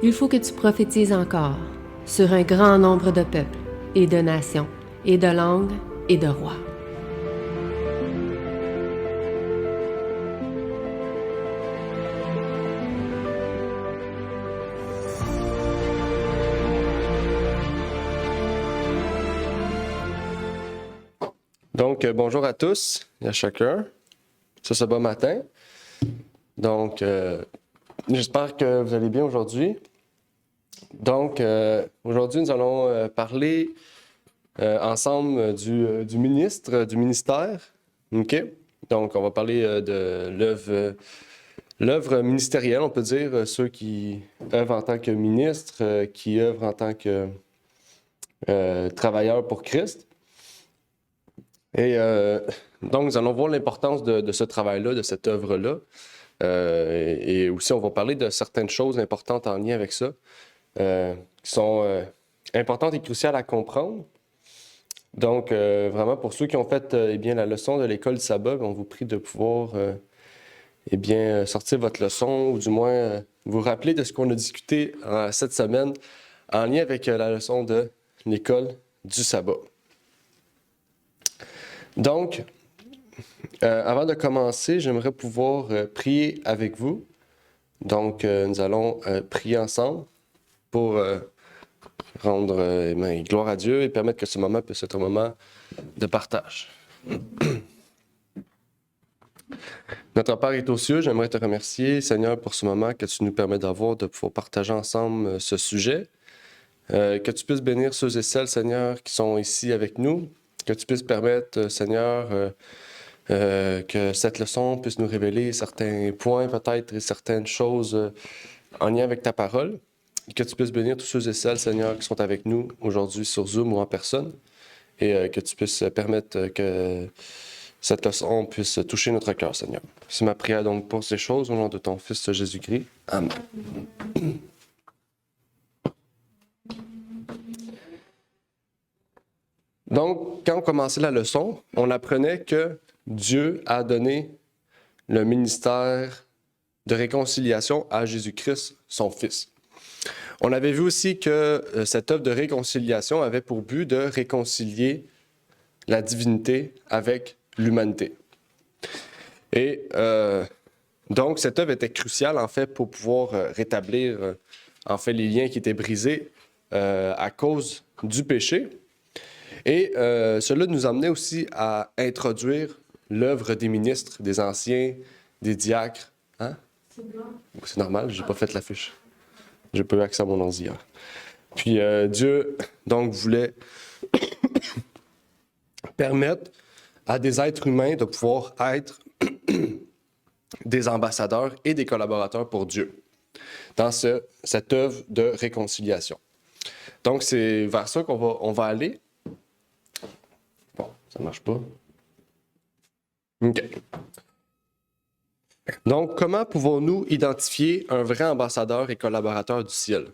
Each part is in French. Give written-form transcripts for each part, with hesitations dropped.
Il faut que tu prophétises encore sur un grand nombre de peuples et de nations et de langues et de rois. Donc, bonjour à tous et à chacun. Ce bon matin. Donc, j'espère que vous allez bien aujourd'hui. Donc, aujourd'hui, nous allons parler ensemble du ministère. OK? Donc, on va parler de l'œuvre ministérielle, on peut dire, ceux qui œuvrent en tant que ministres, qui œuvrent en tant que travailleurs pour Christ. Et donc, nous allons voir l'importance de ce travail-là, de cette œuvre-là. Et aussi, on va parler de certaines choses importantes en lien avec ça, qui sont importantes et cruciales à comprendre. Donc, vraiment, pour ceux qui ont fait la leçon de l'école du sabbat, on vous prie de pouvoir sortir votre leçon, ou du moins vous rappeler de ce qu'on a discuté cette semaine en lien avec la leçon de l'école du sabbat. Donc, avant de commencer, j'aimerais pouvoir prier avec vous. Donc, nous allons prier ensemble pour rendre gloire à Dieu et permettre que ce moment puisse être un moment de partage. Notre Père est aux cieux, j'aimerais te remercier, Seigneur, pour ce moment que tu nous permets d'avoir, de pouvoir partager ensemble ce sujet. Que tu puisses bénir ceux et celles, Seigneur, qui sont ici avec nous. Que tu puisses permettre, Seigneur, que cette leçon puisse nous révéler certains points peut-être et certaines choses en lien avec ta parole. Et que tu puisses bénir tous ceux et celles, Seigneur, qui sont avec nous aujourd'hui sur Zoom ou en personne. Et que tu puisses permettre que cette leçon puisse toucher notre cœur, Seigneur. C'est ma prière donc pour ces choses au nom de ton Fils Jésus-Christ. Amen. Donc, quand on commençait la leçon, on apprenait que Dieu a donné le ministère de réconciliation à Jésus-Christ, son Fils. On avait vu aussi que cette œuvre de réconciliation avait pour but de réconcilier la divinité avec l'humanité. Et donc, cette œuvre était cruciale, en fait, pour pouvoir rétablir, les liens qui étaient brisés à cause du péché. Et cela nous amenait aussi à introduire l'œuvre des ministres, des anciens, des diacres. Hein? C'est normal, j'ai pas fait l'affiche. J'ai pas eu accès à mon ordi hier. Puis Dieu, donc, voulait permettre à des êtres humains de pouvoir être des ambassadeurs et des collaborateurs pour Dieu dans cette œuvre de réconciliation. Donc, c'est vers ça qu'on va aller. Bon, ça ne marche pas. OK. Donc, comment pouvons-nous identifier un vrai ambassadeur et collaborateur du ciel?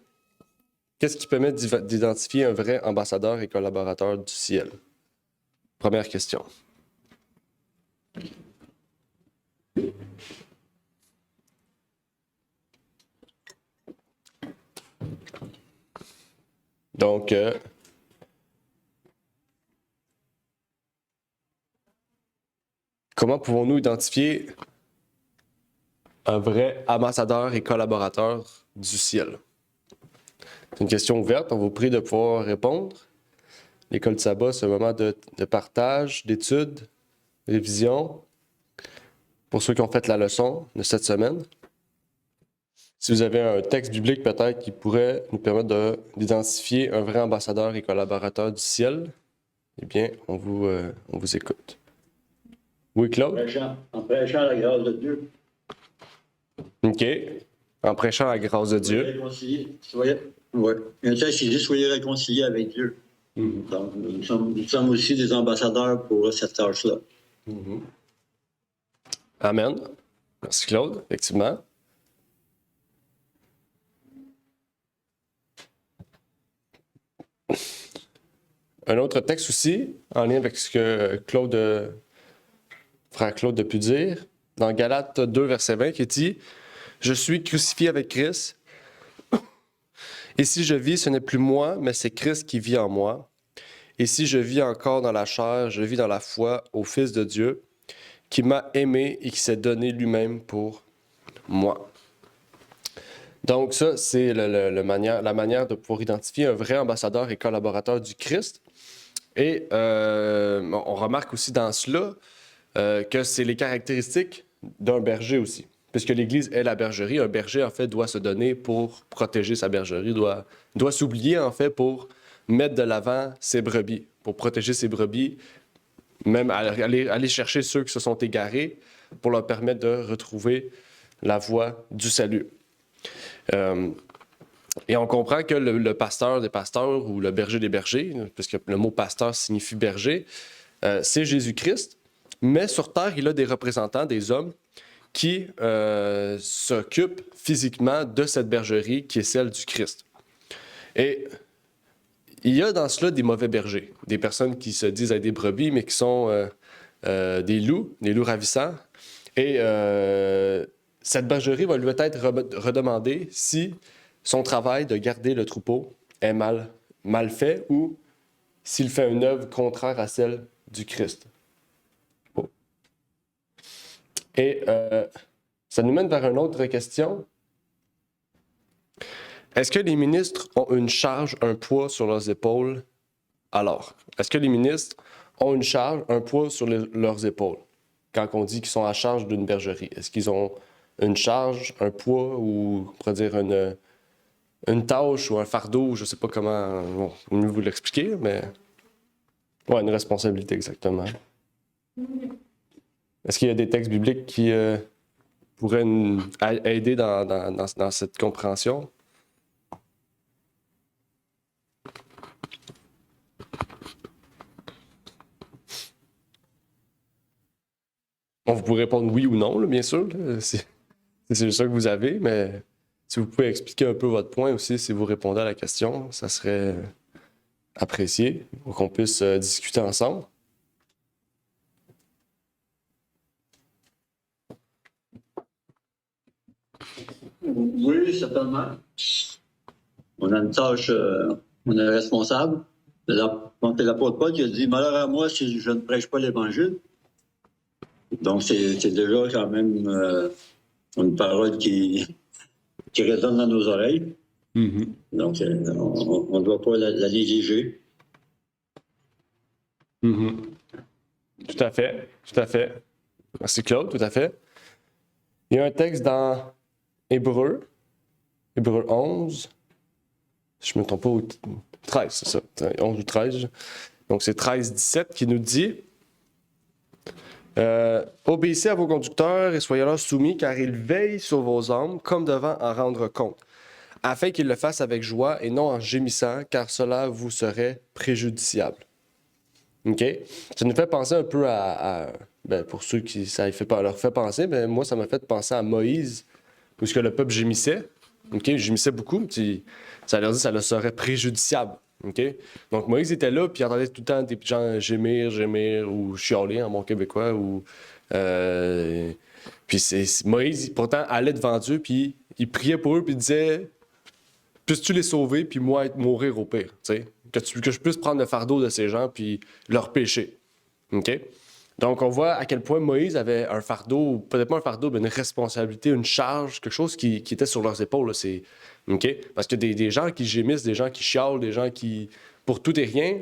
Qu'est-ce qui permet d'identifier un vrai ambassadeur et collaborateur du ciel? Première question. Donc, comment pouvons-nous identifier un vrai ambassadeur et collaborateur du ciel? C'est une question ouverte, on vous prie de pouvoir répondre. L'école de sabbat, c'est un moment de partage, d'études, révision. Pour ceux qui ont fait la leçon de cette semaine. Si vous avez un texte biblique peut-être qui pourrait nous permettre d'identifier un vrai ambassadeur et collaborateur du ciel, eh bien, on vous écoute. Oui, Claude? En prêchant la grâce de Dieu. OK. En prêchant la grâce de Dieu. Oui. Un texte qui dit « Soyez réconciliés avec Dieu ». Donc, nous sommes aussi des ambassadeurs pour cette tâche-là. Amen. Merci, Claude. Effectivement. Un autre texte aussi, en lien avec ce que frère Claude a pu dire, dans Galates 2, verset 20, qui dit « Je suis crucifié avec Christ. Et si je vis, ce n'est plus moi, mais c'est Christ qui vit en moi. Et si je vis encore dans la chair, je vis dans la foi au Fils de Dieu, qui m'a aimé et qui s'est donné lui-même pour moi. Donc ça, c'est la manière de pouvoir identifier un vrai ambassadeur et collaborateur du Christ. Et on remarque aussi dans cela que c'est les caractéristiques d'un berger aussi. Puisque l'Église est la bergerie, un berger, en fait, doit se donner pour protéger sa bergerie, doit s'oublier, en fait, pour mettre de l'avant ses brebis, pour protéger ses brebis, même aller chercher ceux qui se sont égarés pour leur permettre de retrouver la voie du salut. Et on comprend que le pasteur des pasteurs ou le berger des bergers, puisque le mot pasteur signifie berger, c'est Jésus-Christ, mais sur terre, il a des représentants, des hommes, qui s'occupent physiquement de cette bergerie qui est celle du Christ. Et il y a dans cela des mauvais bergers, des personnes qui se disent être des brebis, mais qui sont des loups ravissants. Et cette bergerie va lui être redemandée si son travail de garder le troupeau est mal fait ou s'il fait une œuvre contraire à celle du Christ. Oh. Et ça nous mène vers une autre question. Est-ce que les ministres ont une charge, un poids sur leurs épaules? Alors, est-ce que les ministres ont une charge, un poids sur leurs épaules? Quand on dit qu'ils sont à charge d'une bergerie, est-ce qu'ils ont une charge, un poids ou, on pourrait dire, une tâche ou un fardeau? Je ne sais pas comment mieux vous l'expliquer, mais... Oui, une responsabilité, exactement. Est-ce qu'il y a des textes bibliques qui pourraient aider dans cette compréhension? Vous pouvez répondre oui ou non, là, bien sûr. Là, c'est ça que vous avez, mais si vous pouvez expliquer un peu votre point aussi, si vous répondez à la question, ça serait apprécié pour qu'on puisse discuter ensemble. Oui, certainement. On a une tâche, on est responsable. Quand c'est l'apôtre Paul qui a dit « Malheur à moi si je ne prêche pas l'Évangile ». Donc, c'est déjà quand même une parole qui résonne dans nos oreilles. Mm-hmm. Donc, on ne doit pas la négliger. Mm-hmm. Tout à fait. Merci Claude, tout à fait. Il y a un texte dans Hébreux 11, si je ne me trompe pas, 13, c'est ça, 11 ou 13. Donc, c'est 13-17 qui nous dit obéissez à vos conducteurs et soyez-leur soumis, car ils veillent sur vos âmes comme devant en rendre compte, afin qu'ils le fassent avec joie et non en gémissant, car cela vous serait préjudiciable. OK? Ça nous fait penser un peu pour ceux qui ça leur fait penser, mais moi, ça m'a fait penser à Moïse, où ce que le peuple gémissait. OK? Gémissait beaucoup, puis ça leur dit que ça leur serait préjudiciable. Okay? Donc, Moïse était là, puis il entendait tout le temps des gens gémir, ou chialer en bon québécois. Puis Moïse, pourtant, allait devant Dieu, puis il priait pour eux, puis il disait « Puisses-tu les sauver, puis moi, mourir au pire? » Que je puisse prendre le fardeau de ces gens, puis leur pécher. Okay? Donc, on voit à quel point Moïse avait un fardeau, peut-être pas un fardeau, mais une responsabilité, une charge, quelque chose qui était sur leurs épaules. Là, okay? Parce que des gens qui gémissent, des gens qui chialent, des gens qui, pour tout et rien,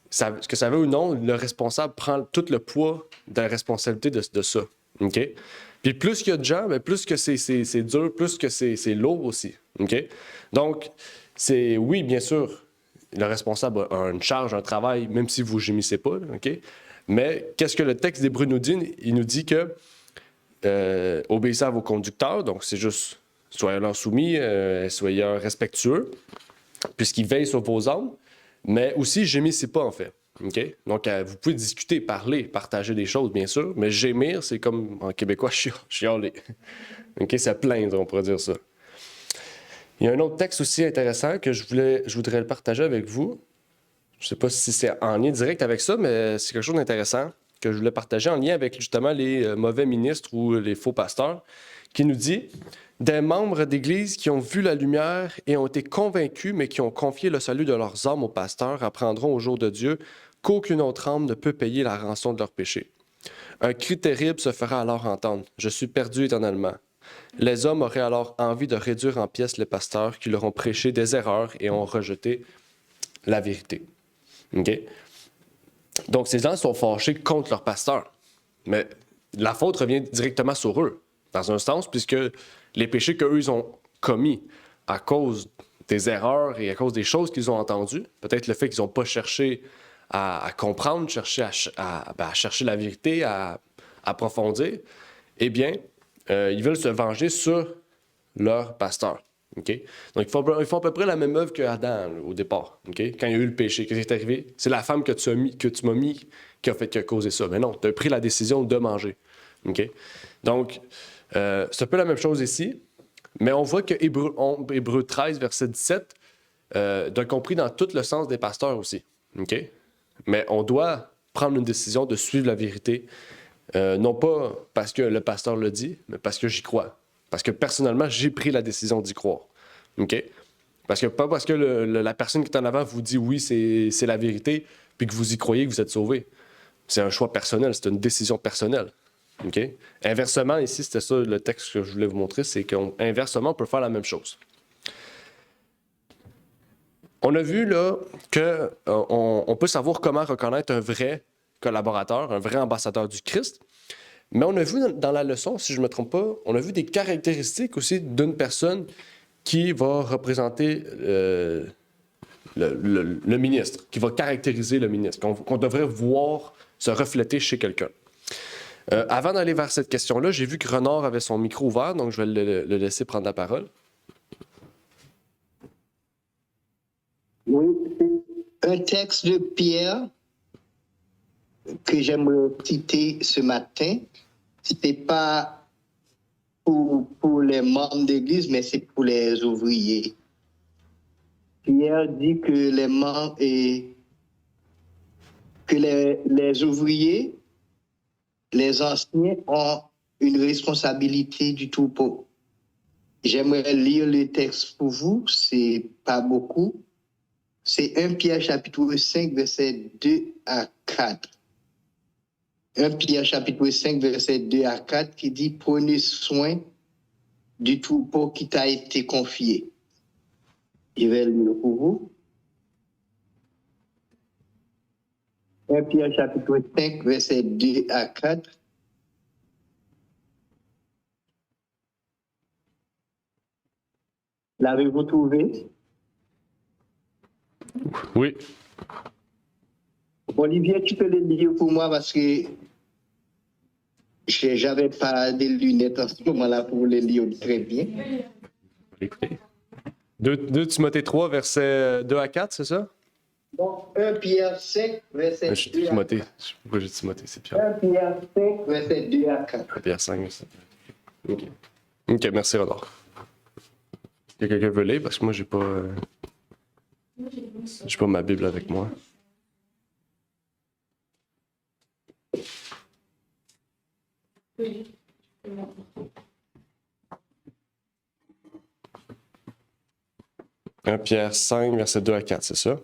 que ça veut ou non, le responsable prend tout le poids de la responsabilité de ça. Okay? Puis plus qu'il y a de gens, mais plus que c'est dur, plus que c'est lourd aussi. Okay? Donc, oui, bien sûr, le responsable a une charge, un travail, même si vous ne gémissez pas. Okay? Mais qu'est-ce que le texte d'Hébreux nous dit? Il nous dit que obéissez à vos conducteurs, donc c'est juste soyez-leur soumis, soyez respectueux, puisqu'ils veillent sur vos âmes, mais aussi gémissez pas en fait. Okay? Donc vous pouvez discuter, parler, partager des choses, bien sûr, mais gémir, c'est comme en québécois chialer. Okay? C'est plaindre, on pourrait dire ça. Il y a un autre texte aussi intéressant que je voudrais le partager avec vous. Je ne sais pas si c'est en lien direct avec ça, mais c'est quelque chose d'intéressant que je voulais partager en lien avec justement les mauvais ministres ou les faux pasteurs qui nous dit « Des membres d'Église qui ont vu la lumière et ont été convaincus, mais qui ont confié le salut de leurs âmes au pasteur, apprendront au jour de Dieu qu'aucune autre âme ne peut payer la rançon de leurs péchés. Un cri terrible se fera alors entendre. Je suis perdu éternellement. Les hommes auraient alors envie de réduire en pièces les pasteurs qui leur ont prêché des erreurs et ont rejeté la vérité. » Okay? Donc, ces gens sont fâchés contre leur pasteur. Mais la faute revient directement sur eux, dans un sens, puisque les péchés qu'eux, ils ont commis à cause des erreurs et à cause des choses qu'ils ont entendues, peut-être le fait qu'ils n'ont pas cherché à comprendre, chercher à chercher la vérité, à approfondir, eh bien, ils veulent se venger sur leur pasteur. Okay? Donc, ils font à peu près la même œuvre qu'Adam au départ. Okay? Quand il y a eu le péché, qu'est-ce qui est arrivé? C'est la femme que tu m'as mis qui a causé ça. Mais non, tu as pris la décision de manger. Okay? Donc, c'est un peu la même chose ici, mais on voit que Hébreux 13, verset 17, a compris dans tout le sens des pasteurs aussi. Okay? Mais on doit prendre une décision de suivre la vérité, non pas parce que le pasteur le dit, mais parce que j'y crois. Parce que personnellement, j'ai pris la décision d'y croire. OK? Pas parce que la personne qui est en avant vous dit oui, c'est la vérité, puis que vous y croyez que vous êtes sauvé. C'est un choix personnel, c'est une décision personnelle. OK? Inversement, ici, c'était ça le texte que je voulais vous montrer, c'est qu'inversement, on peut faire la même chose. On a vu là qu'on peut savoir comment reconnaître un vrai collaborateur, un vrai ambassadeur du Christ. Mais on a vu dans la leçon, si je ne me trompe pas, on a vu des caractéristiques aussi d'une personne qui va représenter le ministre, qui va caractériser le ministre, qu'on devrait voir se refléter chez quelqu'un. Avant d'aller vers cette question-là, j'ai vu que Renard avait son micro ouvert, donc je vais le laisser prendre la parole. Oui, c'est un texte de Pierre que j'aimerais citer ce matin. Ce n'est pas pour les membres d'Église, mais c'est pour les ouvriers. Pierre dit que les membres et que les ouvriers, les anciens, ont une responsabilité du troupeau. J'aimerais lire le texte pour vous, c'est pas beaucoup. C'est 1 Pierre chapitre 5, versets 2 à 4. 1 Pierre chapitre 5, versets 2 à 4, qui dit « Prenez soin du troupeau qui t'a été confié ». Je vais le lire pour vous. 1 Pierre chapitre 5, versets 2 à 4. L'avez-vous trouvé? Oui. Olivier, tu peux le lire pour moi parce que j'avais pas des lunettes en ce moment-là pour le lire très bien. Écoutez. 2 Timothée 3, versets 2 à 4, c'est ça? Donc, 1 Pierre 5, verset 2 à 4. Timothée. Je sais pas pourquoi j'ai Timothée, c'est Pierre. 1 Pierre 5, verset 2 à 4. 1 Pierre 5, verset 2. OK, merci, Renard. Il y a quelqu'un qui veut lire parce que moi, j'ai pas ma Bible avec moi. « 1 Pierre 5, verset 2 à 4, c'est ça?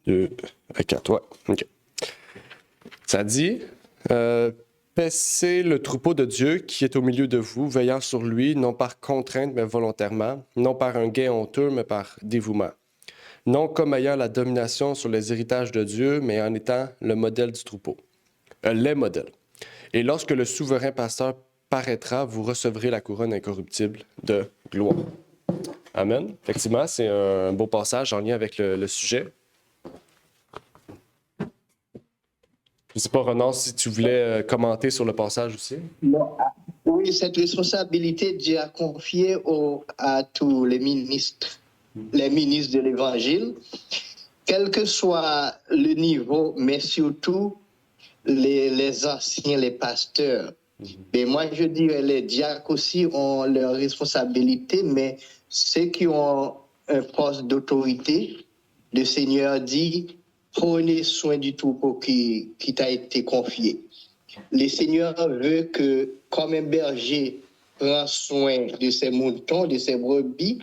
2 à 4, ouais. OK. Ça dit paissez le troupeau de Dieu qui est au milieu de vous, veillant sur lui, non par contrainte, mais volontairement, non par un gain honteux, mais par dévouement. Non comme ayant la domination sur les héritages de Dieu, mais en étant le modèle du troupeau. Les modèles. Et lorsque le souverain pasteur paraîtra, vous recevrez la couronne incorruptible de gloire. » Amen. Effectivement, c'est un beau passage en lien avec le sujet. Je ne sais pas, Renan, si tu voulais commenter sur le passage aussi. Non. Oui, cette responsabilité, Dieu a confiée à tous les ministres de l'Évangile, quel que soit le niveau, mais surtout les anciens, les pasteurs. Mais moi, je dirais les diacres aussi ont leur responsabilité, mais ceux qui ont un poste d'autorité, le Seigneur dit, prenez soin du troupeau qui t'a été confié. Le Seigneur veut que, comme un berger prend soin de ses moutons, de ses brebis,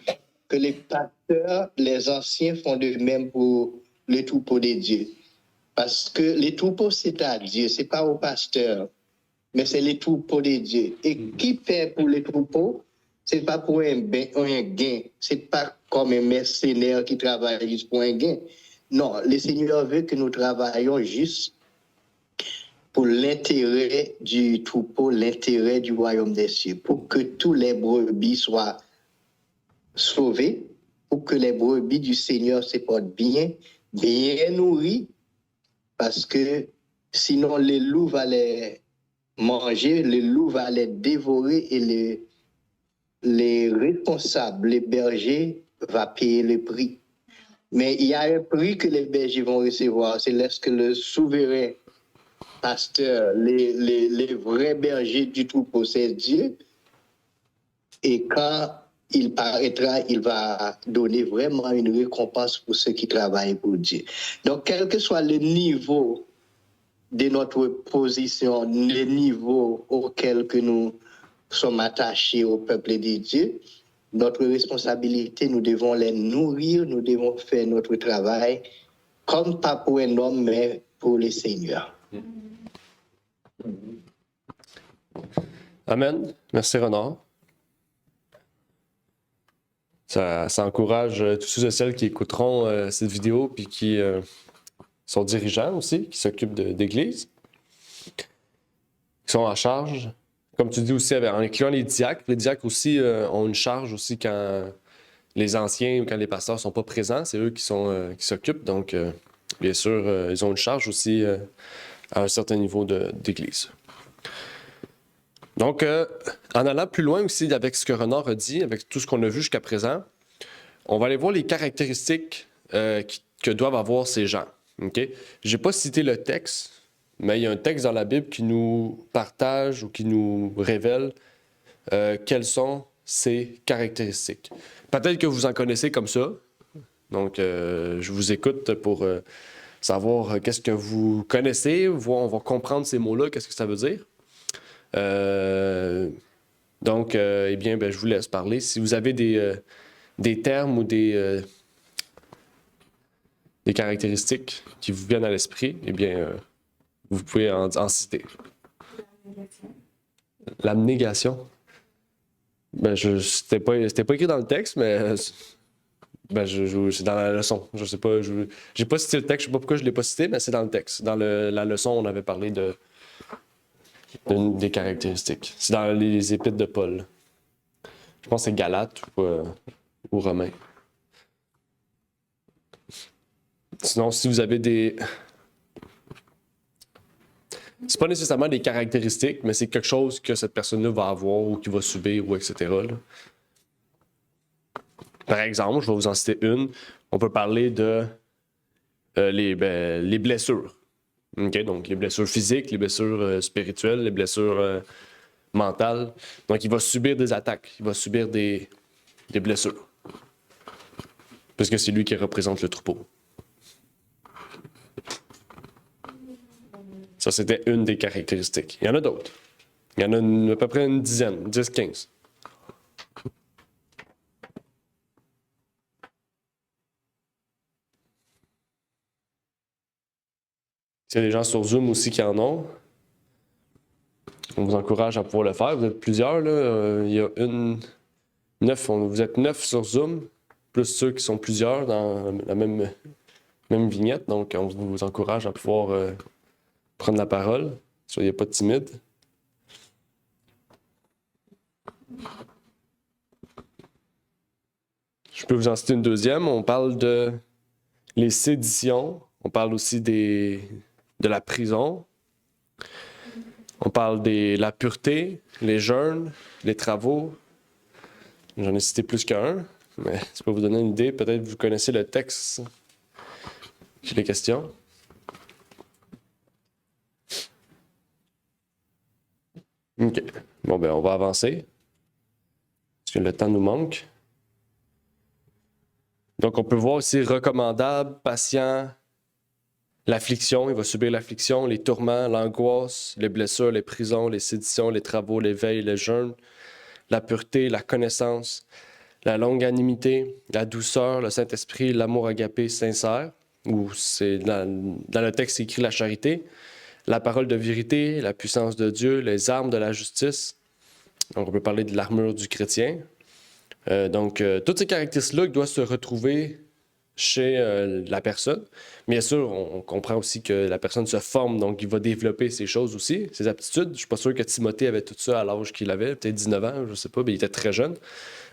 que les pasteurs, les anciens font de même pour les troupeaux de Dieu. Parce que les troupeaux, c'est à Dieu, c'est pas au pasteur, mais c'est les troupeaux de Dieu. Et qui paie pour les troupeaux? C'est pas pour un gain, c'est pas comme un mercenaire qui travaille juste pour un gain. Non, le Seigneur veut que nous travaillions juste pour l'intérêt du troupeau, l'intérêt du royaume des cieux, pour que tous les brebis soient sauvés, pour que les brebis du Seigneur se portent bien, bien nourris, parce que sinon les loups vont les manger, les loups vont les dévorer et les responsables, les bergers, vont payer le prix. Mais il y a un prix que les bergers vont recevoir, c'est lorsque le souverain pasteur, les vrais bergers du troupeau, c'est Dieu. Et quand il paraîtra, il va donner vraiment une récompense pour ceux qui travaillent pour Dieu. Donc, quel que soit le niveau de notre position, le niveau auquel que nous sommes attachés au peuple de Dieu, notre responsabilité, nous devons les nourrir, nous devons faire notre travail, comme pas pour un homme, mais pour le Seigneur. Amen. Merci, Renard. Ça encourage tous ceux et celles qui écouteront cette vidéo puis qui sont dirigeants aussi, qui s'occupent d'église, qui sont en charge. Comme tu dis aussi, en incluant les diacres aussi ont une charge aussi quand les anciens ou quand les pasteurs ne sont pas présents. C'est eux qui s'occupent. Donc, bien sûr, ils ont une charge aussi à un certain niveau d'église. Donc, en allant plus loin aussi avec ce que Renard a dit, avec tout ce qu'on a vu jusqu'à présent, on va aller voir les caractéristiques que doivent avoir ces gens. Okay? Je n'ai pas cité le texte, mais il y a un texte dans la Bible qui nous partage ou qui nous révèle quelles sont ces caractéristiques. Peut-être que vous en connaissez comme ça. Donc, je vous écoute pour savoir qu'est-ce que vous connaissez, on va comprendre ces mots-là, qu'est-ce que ça veut dire. Donc, eh bien, je vous laisse parler. Si vous avez des termes ou des caractéristiques qui vous viennent à l'esprit, eh bien, vous pouvez en citer. L'abnégation. C'était pas écrit dans le texte, mais c'est dans la leçon. Je sais pas, j'ai pas cité le texte, je sais pas pourquoi je l'ai pas cité, mais c'est dans le texte. Dans la leçon, on avait parlé des caractéristiques. C'est dans les épîtres de Paul. Je pense que c'est Galates ou Romains. Sinon, si vous avez c'est pas nécessairement des caractéristiques, mais c'est quelque chose que cette personne-là va avoir ou qu'il va subir ou etc. Là. Par exemple, je vais vous en citer une. On peut parler de les blessures. Okay? Donc, les blessures physiques, les blessures spirituelles, les blessures mentales. Donc, il va subir des attaques, il va subir des blessures. Parce que c'est lui qui représente le troupeau. Ça, c'était une des caractéristiques. Il y en a d'autres. Il y en a à peu près une dizaine, 10, 15. Il y a des gens sur Zoom aussi qui en ont. On vous encourage à pouvoir le faire. Vous êtes plusieurs, là. Il y a 9. Vous êtes 9 sur Zoom, plus ceux qui sont plusieurs dans la même vignette. Donc, on vous encourage à pouvoir prendre la parole. Soyez pas timide. Je peux vous en citer une deuxième. On parle de les séditions. On parle aussi de la prison. On parle de la pureté, les jeûnes, les travaux. J'en ai cité plus qu'un, mais ça peut vous donner une idée. Peut-être que vous connaissez le texte qui est question. OK. Bon, on va avancer. Parce que le temps nous manque. Donc, on peut voir aussi recommandable, patient, l'affliction, il va subir l'affliction, les tourments, l'angoisse, les blessures, les prisons, les séditions, les travaux, les veilles, les jeûnes, la pureté, la connaissance, la longanimité, la douceur, le Saint-Esprit, l'amour agapé sincère, ou c'est dans le texte c'est écrit la charité, la parole de vérité, la puissance de Dieu, les armes de la justice. Donc, on peut parler de l'armure du chrétien. Toutes ces caractéristiques-là doivent se retrouver chez la personne. Bien sûr, on comprend aussi que la personne se forme, donc il va développer ces choses aussi, ses aptitudes. Je ne suis pas sûr que Timothée avait tout ça à l'âge qu'il avait, peut-être 19 ans, je ne sais pas, mais il était très jeune.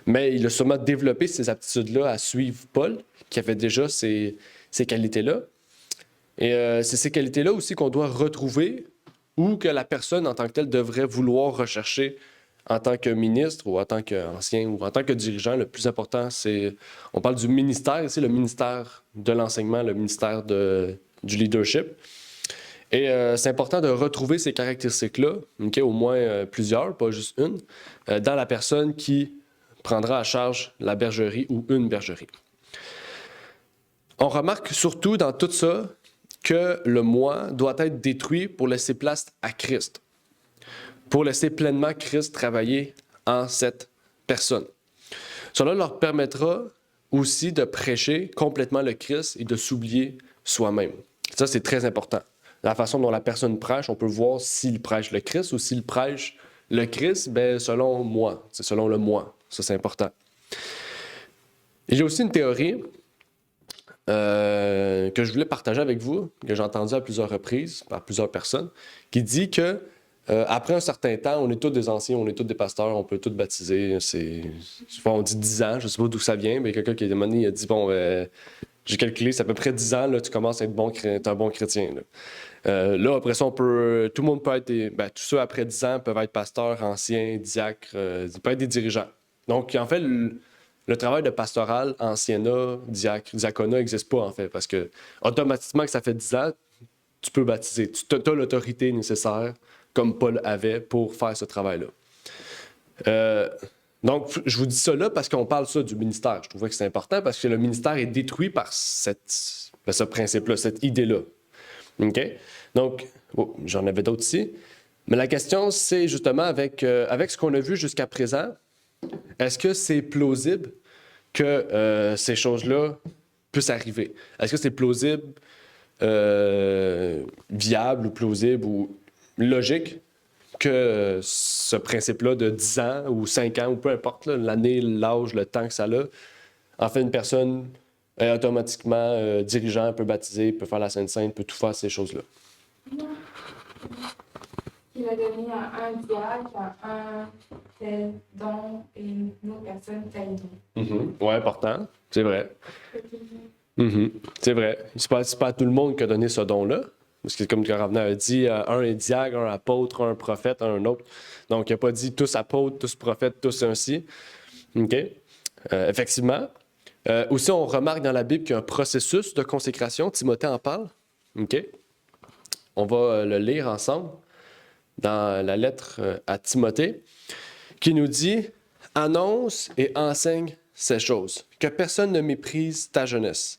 Mais il a sûrement développé ces aptitudes-là à suivre Paul, qui avait déjà ces qualités-là. Et c'est ces qualités-là aussi qu'on doit retrouver ou que la personne en tant que telle devrait vouloir rechercher en tant que ministre ou en tant qu'ancien ou en tant que dirigeant. Le plus important, c'est, on parle du ministère ici, le ministère de l'enseignement, le ministère du leadership. Et c'est important de retrouver ces caractéristiques-là, okay, au moins plusieurs, pas juste une, dans la personne qui prendra à charge la bergerie ou une bergerie. On remarque surtout dans tout ça que le moi doit être détruit pour laisser place à Christ, pour laisser pleinement Christ travailler en cette personne. Cela leur permettra aussi de prêcher complètement le Christ et de s'oublier soi-même. Ça, c'est très important. La façon dont la personne prêche, on peut voir s'il prêche le Christ ou s'il prêche le Christ, bien, selon moi. C'est selon le moi. Ça, c'est important. Il y a aussi une théorie que je voulais partager avec vous, que j'ai entendu à plusieurs reprises par plusieurs personnes, qui dit que après un certain temps, on est tous des anciens, on est tous des pasteurs, on peut tous baptiser. On dit 10 ans, je ne sais pas d'où ça vient, mais quelqu'un qui a demandé, il a dit, bon, j'ai calculé, c'est à peu près 10 ans, là, tu commences à être un bon chrétien. Là, après ça, tout le monde peut être, tous ceux après 10 ans peuvent être pasteurs, anciens, diacres, ils peuvent être des dirigeants. Donc, en fait, le travail de pastoral, anciennat, diaconat n'existe pas, en fait, parce que automatiquement que ça fait 10 ans, tu peux baptiser. Tu as l'autorité nécessaire, comme Paul avait, pour faire ce travail-là. Donc, je vous dis ça là parce qu'on parle ça du ministère. Je trouvais que c'est important parce que le ministère est détruit par ce principe-là, cette idée-là. OK? Donc, j'en avais d'autres ici. Mais la question, c'est justement avec ce qu'on a vu jusqu'à présent, est-ce que c'est plausible que ces choses-là puissent arriver? Est-ce que c'est plausible, viable ou plausible ou logique que ce principe-là de 10 ans ou 5 ans ou peu importe l'année, l'âge, le temps que ça a, en fait, une personne est automatiquement dirigeant, peut baptiser, peut faire la Sainte-Sainte, peut tout faire ces choses-là. Il a donné à un diacre, à un tel don et une autre personne tel don. Mm-hmm. Oui, important, c'est vrai. Mm-hmm. C'est vrai. C'est pas à tout le monde qui a donné ce don-là. Parce que comme Ravenant a dit, un est diacre, un apôtre, un prophète, un autre. Donc, il n'a pas dit tous apôtres, tous prophètes, tous ainsi. OK? Effectivement. Aussi, on remarque dans la Bible qu'il y a un processus de consécration. Timothée en parle. OK? On va le lire ensemble dans la lettre à Timothée, qui nous dit « Annonce et enseigne ces choses, que personne ne méprise ta jeunesse.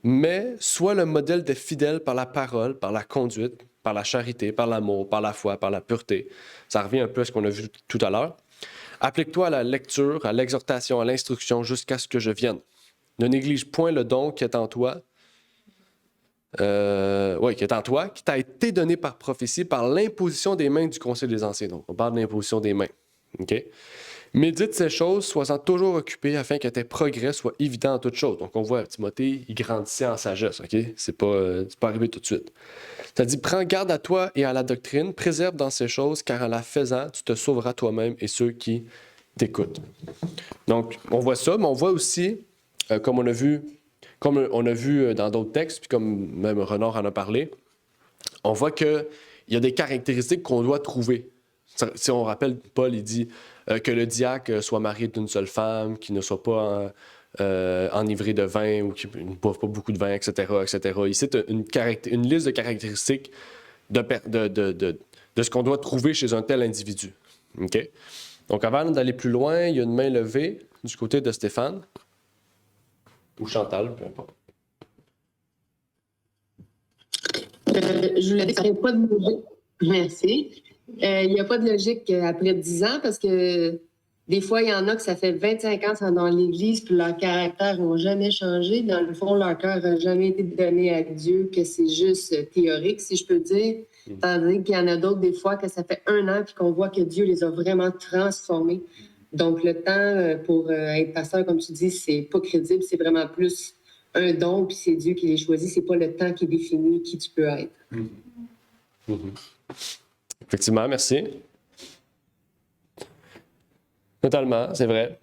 Mais sois le modèle des fidèles par la parole, par la conduite, par la charité, par l'amour, par la foi, par la pureté. » Ça revient un peu à ce qu'on a vu tout à l'heure. « Applique-toi à la lecture, à l'exhortation, à l'instruction, jusqu'à ce que je vienne. Ne néglige point le don qui est en toi, qui t'a été donné par prophétie, par l'imposition des mains du Conseil des Anciens. » Donc, on parle de l'imposition des mains. OK? Médite ces choses, sois-en toujours occupé afin que tes progrès soient évidents en toutes choses. Donc, on voit Timothée, il grandissait en sagesse, OK? C'est pas arrivé tout de suite. Ça dit, prends garde à toi et à la doctrine, préserve dans ces choses, car en la faisant, tu te sauveras toi-même et ceux qui t'écoutent. Donc, on voit ça, mais on voit aussi, comme on a vu dans d'autres textes, puis comme même Renard en a parlé, on voit qu'il y a des caractéristiques qu'on doit trouver. Si on rappelle, Paul, il dit que le diacre soit marié d'une seule femme, qu'il ne soit pas enivré de vin ou qu'il ne boive pas beaucoup de vin, etc., etc. Il cite une liste de caractéristiques de ce qu'on doit trouver chez un tel individu. Okay? Donc, avant d'aller plus loin, il y a une main levée du côté de Stéphane. Ou Chantal, peu importe. Je voulais dire qu'il n'y a pas de logique. Merci. Il n'y a pas de logique après 10 ans parce que Des fois, il y en a que ça fait 25 ans qu'ils sont dans l'Église, puis leur caractère n'a jamais changé. Dans le fond, leur cœur n'a jamais été donné à Dieu, que c'est juste théorique, si je peux dire. Tandis qu'il y en a d'autres, des fois, que ça fait 1 an, puis qu'on voit que Dieu les a vraiment transformés. Donc, le temps pour être pasteur, comme tu dis, c'est pas crédible, c'est vraiment plus un don, puis c'est Dieu qui les choisit. C'est pas le temps qui définit qui tu peux être. Effectivement, merci. Totalement, c'est vrai.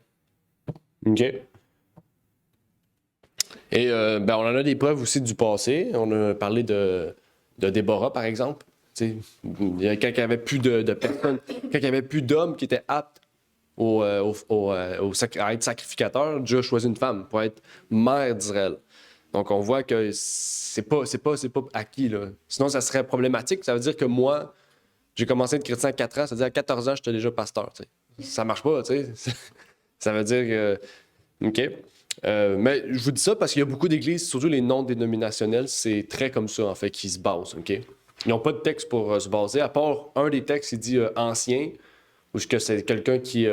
OK. Et on en a des preuves aussi du passé. On a parlé de Déborah, par exemple. Quand il n'y avait plus de personnes, quand il n'y avait plus d'hommes qui étaient aptes à être sacrificateurs, Dieu a choisi une femme pour être mère d'Israël. Donc, on voit que c'est pas acquis, là. Sinon, ça serait problématique. Ça veut dire que moi, j'ai commencé à être chrétien à 4 ans. Ça veut dire à 14 ans, j'étais déjà pasteur. T'sais. Ça marche pas, tu sais. Ça veut dire que... OK. Mais je vous dis ça parce qu'il y a beaucoup d'églises, surtout les non-dénominationnelles, c'est très comme ça, en fait, qui se basent, OK? Ils n'ont pas de texte pour se baser, à part un des textes, il dit ancien, ou que c'est quelqu'un qui...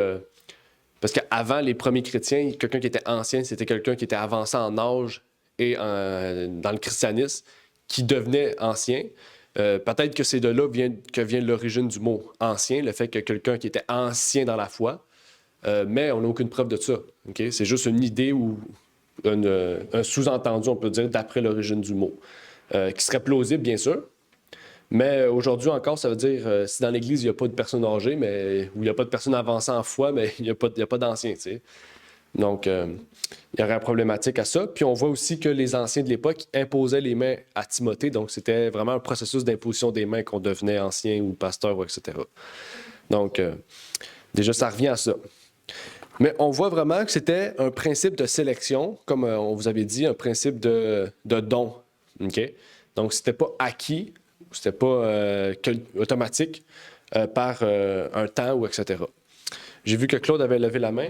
Parce qu'avant, les premiers chrétiens, quelqu'un qui était ancien, c'était quelqu'un qui était avancé en âge et dans le christianisme, qui devenait ancien. Peut-être que c'est de là que vient l'origine du mot « ancien », le fait que quelqu'un qui était ancien dans la foi, mais on n'a aucune preuve de ça. Okay? C'est juste une idée ou un sous-entendu, on peut dire, d'après l'origine du mot, qui serait plausible, bien sûr. Mais aujourd'hui encore, ça veut dire, si dans l'Église, il n'y a pas de personnes âgées, ou il n'y a pas de personnes avancées en foi, mais il n'y a pas d'anciens, tu sais. Donc, il y aurait une problématique à ça. Puis on voit aussi que les anciens de l'époque imposaient les mains à Timothée. Donc, c'était vraiment un processus d'imposition des mains qu'on devenait ancien ou pasteur, ou etc. Donc, déjà, ça revient à ça. Mais on voit vraiment que c'était un principe de sélection, comme on vous avait dit, un principe de don. Okay? Donc, c'était pas acquis, c'était pas automatique par un temps ou etc. J'ai vu que Claude avait levé la main.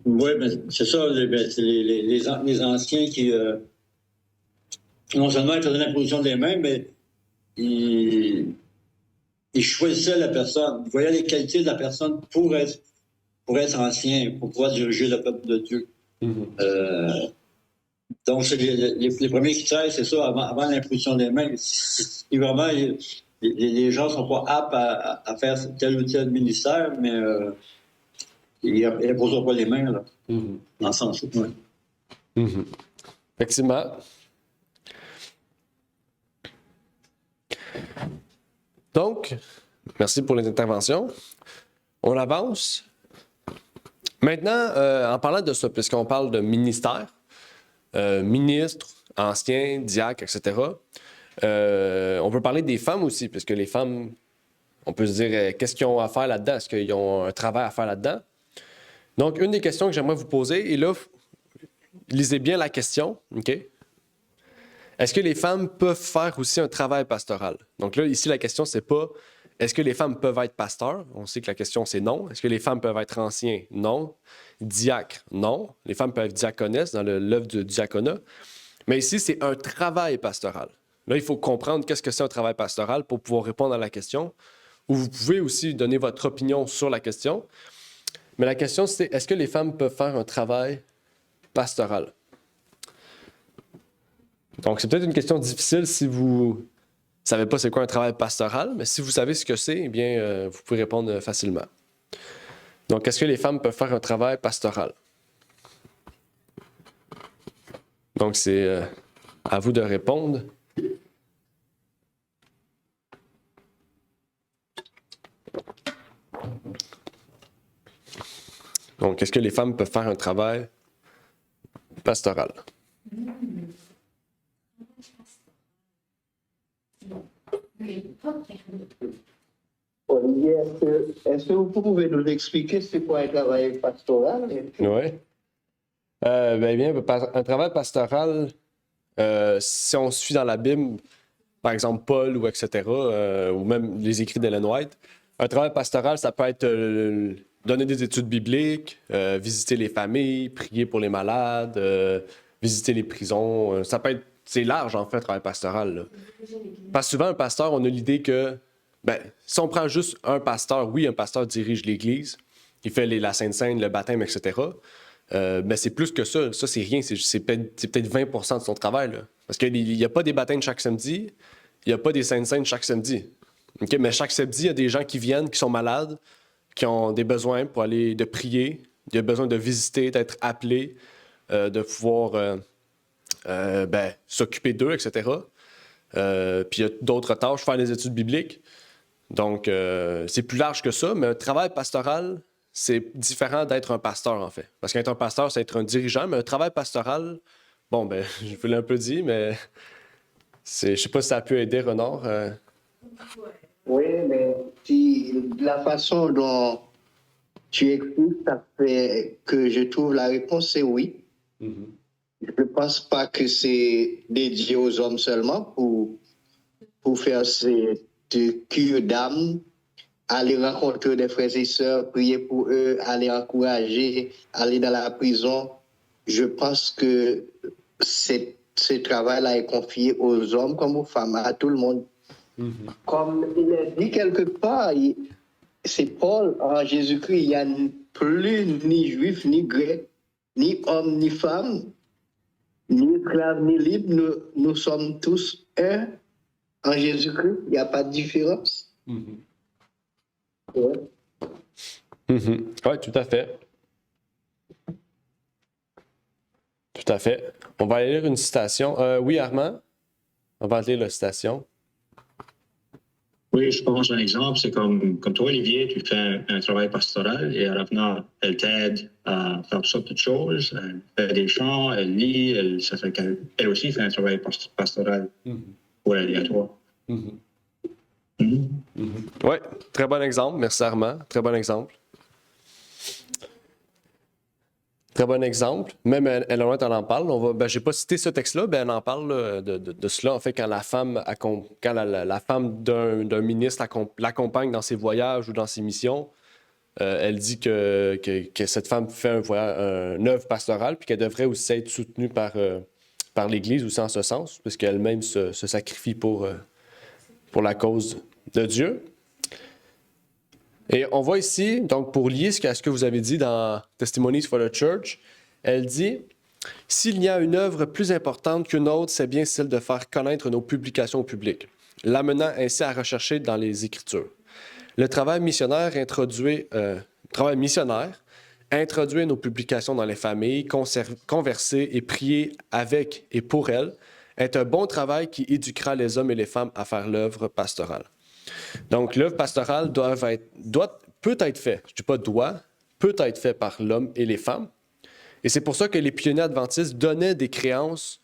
Oui, mais c'est ça, c'est les anciens qui, non seulement ils faisaient l'imposition des mains, mais ils choisissaient la personne. Ils voyaient les qualités de la personne pour être ancien, pour pouvoir diriger le peuple de Dieu. Donc, c'est les premiers qui traitent, c'est ça, avant l'imposition des mains. Si vraiment les gens ne sont pas aptes à faire tel ou tel ministère, mais ils n'imposeront pas les mains, là, dans ce sens. Ouais. Effectivement. Donc, merci pour les interventions. On avance. Maintenant, en parlant de ça, puisqu'on parle de ministère, ministre, ancien, diacre, etc., on peut parler des femmes aussi, puisque les femmes, on peut se dire, qu'est-ce qu'ils ont à faire là-dedans? Est-ce qu'ils ont un travail à faire là-dedans? Donc, une des questions que j'aimerais vous poser, et là, lisez bien la question, OK? Est-ce que les femmes peuvent faire aussi un travail pastoral? Donc là, ici, la question, c'est pas est-ce que les femmes peuvent être pasteurs? On sait que la question, c'est non. Est-ce que les femmes peuvent être anciens? Non. Diacre? Non. Les femmes peuvent être diaconesses dans l'œuvre du diaconat. Mais ici, c'est un travail pastoral. Là, il faut comprendre qu'est-ce que c'est un travail pastoral pour pouvoir répondre à la question. Ou vous pouvez aussi donner votre opinion sur la question. Mais la question, c'est est-ce que les femmes peuvent faire un travail pastoral? Donc, c'est peut-être une question difficile si vous ne savez pas c'est quoi un travail pastoral, mais si vous savez ce que c'est, eh bien, vous pouvez répondre facilement. Donc, est-ce que les femmes peuvent faire un travail pastoral? Donc, c'est à vous de répondre. Donc, est-ce que les femmes peuvent faire un travail pastoral? Olivier, est-ce que vous pouvez nous expliquer c'est quoi un travail pastoral? Oui. Bien, un travail pastoral, si on suit dans la Bible, par exemple Paul ou etc., ou même les écrits d'Ellen White, un travail pastoral, ça peut être donner des études bibliques, visiter les familles, prier pour les malades, visiter les prisons. Ça peut être, c'est large en fait, un travail pastoral. Là. Parce que souvent, un pasteur, on a l'idée que Ben, si on prend juste un pasteur, oui, un pasteur dirige l'Église, il fait la Sainte Seine, le baptême, etc. Mais c'est plus que ça. Ça, c'est rien. C'est peut-être 20% de son travail. Là. Parce qu'il n'y a pas des baptêmes chaque samedi, il n'y a pas des Saintes Seines chaque samedi. Okay? Mais chaque samedi, il y a des gens qui viennent, qui sont malades, qui ont des besoins pour aller de prier, il y a besoin de visiter, d'être appelés, de pouvoir s'occuper d'eux, etc. Puis il y a d'autres tâches, faire des études bibliques. Donc, c'est plus large que ça, mais un travail pastoral, c'est différent d'être un pasteur, en fait. Parce qu'être un pasteur, c'est être un dirigeant, mais un travail pastoral, bon, ben, je vous l'ai un peu dit, mais je sais pas si ça a pu aider, Renard. Oui, mais la façon dont tu expliques, ça fait que je trouve la réponse, c'est oui. Mm-hmm. Je ne pense pas que c'est dédié aux hommes seulement pour faire cette cure d'âme, aller rencontrer des frères et sœurs, prier pour eux, aller encourager, aller dans la prison. Je pense que ce travail-là est confié aux hommes comme aux femmes, à tout le monde. Mm-hmm. Comme il est dit quelque part, c'est Paul, en Jésus-Christ, il n'y a plus ni juif, ni grec, ni homme, ni femme, ni esclave, ni libre. Nous sommes tous un en Jésus-Christ. Il n'y a pas de différence. Mm-hmm. Ouais. Mm-hmm. Oui, tout à fait. Tout à fait. On va aller lire une citation. Oui, Armand? On va lire la citation. Oui, je pense un exemple, c'est comme toi, Olivier, tu fais un travail pastoral et Ravna, elle t'aide à faire toutes sortes de choses. Elle fait des chants, elle lit, ça fait qu'elle aussi fait un travail pastoral pour aider à toi. Mm-hmm. Mm-hmm. Mm-hmm. Oui, très bon exemple. Merci, Armand. Très bon exemple. Très bon exemple. Même elle en parle. Je n'ai pas cité ce texte-là, mais elle en parle là, de cela. En fait, quand la femme d'un ministre l'accompagne dans ses voyages ou dans ses missions, elle dit que cette femme fait une œuvre pastorale puis qu'elle devrait aussi être soutenue par l'Église aussi en ce sens, puisqu'elle-même se sacrifie pour la cause de Dieu. Et on voit ici, donc pour lier ce que vous avez dit dans Testimonies for the Church, elle dit « S'il y a une œuvre plus importante qu'une autre, c'est bien celle de faire connaître nos publications au public, l'amenant ainsi à rechercher dans les Écritures. Le travail missionnaire introduit nos publications dans les familles, converser et prier avec et pour elles, est un bon travail qui éduquera les hommes et les femmes à faire l'œuvre pastorale. » Donc, l'œuvre pastorale peut être faite, je ne dis pas doit, peut être fait par l'homme et les femmes. Et c'est pour ça que les pionniers adventistes donnaient des créances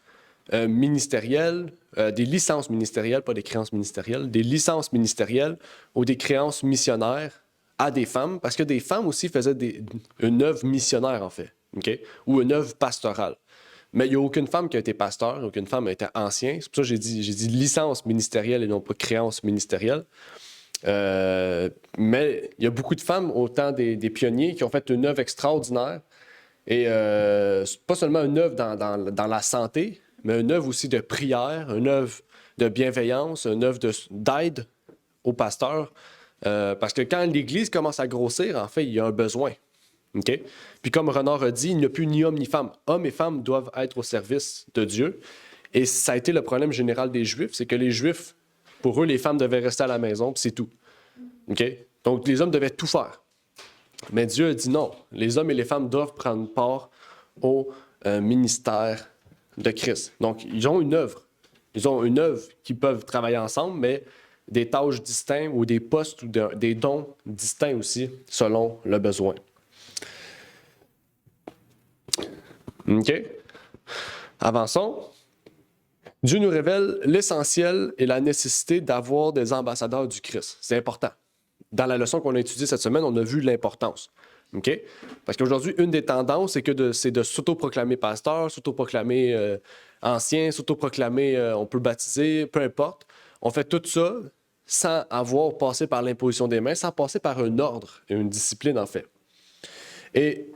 ministérielles, des licences ministérielles, pas des créances ministérielles, des licences ministérielles ou des créances missionnaires à des femmes, parce que des femmes aussi faisaient une œuvre missionnaire, en fait, okay? Ou une œuvre pastorale. Mais il n'y a aucune femme qui a été pasteur, aucune femme a été ancien. C'est pour ça que j'ai dit licence ministérielle et non pas créance ministérielle. Mais il y a beaucoup de femmes, autant des pionniers, qui ont fait une œuvre extraordinaire. Et pas seulement une œuvre dans la santé, mais une œuvre aussi de prière, une œuvre de bienveillance, une œuvre d'aide aux pasteurs. Parce que quand l'Église commence à grossir, en fait, il y a un besoin. Okay? Puis comme Renard a dit, il n'y a plus ni homme ni femme. Hommes et femmes doivent être au service de Dieu. Et ça a été le problème général des Juifs, c'est que les Juifs, pour eux, les femmes devaient rester à la maison, puis c'est tout. Okay? Donc les hommes devaient tout faire. Mais Dieu a dit non. Les hommes et les femmes doivent prendre part au ministère de Christ. Donc ils ont une œuvre. Ils ont une œuvre qui peuvent travailler ensemble, mais des tâches distinctes ou des postes ou des dons distincts aussi, selon le besoin. OK? Avançons. Dieu nous révèle l'essentiel et la nécessité d'avoir des ambassadeurs du Christ. C'est important. Dans la leçon qu'on a étudiée cette semaine, on a vu l'importance. OK? Parce qu'aujourd'hui, une des tendances, c'est de s'autoproclamer pasteur, s'autoproclamer ancien, s'autoproclamer on peut baptiser, peu importe. On fait tout ça sans avoir passé par l'imposition des mains, sans passer par un ordre et une discipline, en fait. Et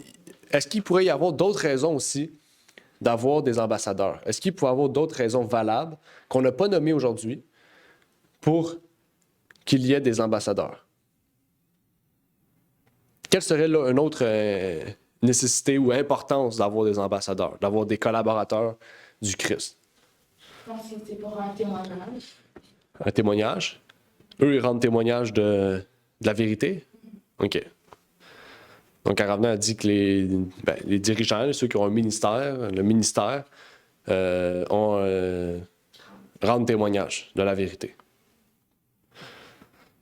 est-ce qu'il pourrait y avoir d'autres raisons aussi d'avoir des ambassadeurs? Est-ce qu'il pourrait y avoir d'autres raisons valables qu'on n'a pas nommées aujourd'hui pour qu'il y ait des ambassadeurs. Quelle serait là une autre nécessité ou importance d'avoir des ambassadeurs, d'avoir des collaborateurs du Christ? Je pense que c'est pour un témoignage. Un témoignage? Eux, ils rendent témoignage de la vérité? OK. Donc, Aravna a dit que les dirigeants, ceux qui ont un ministère, le ministère, rendent témoignage de la vérité.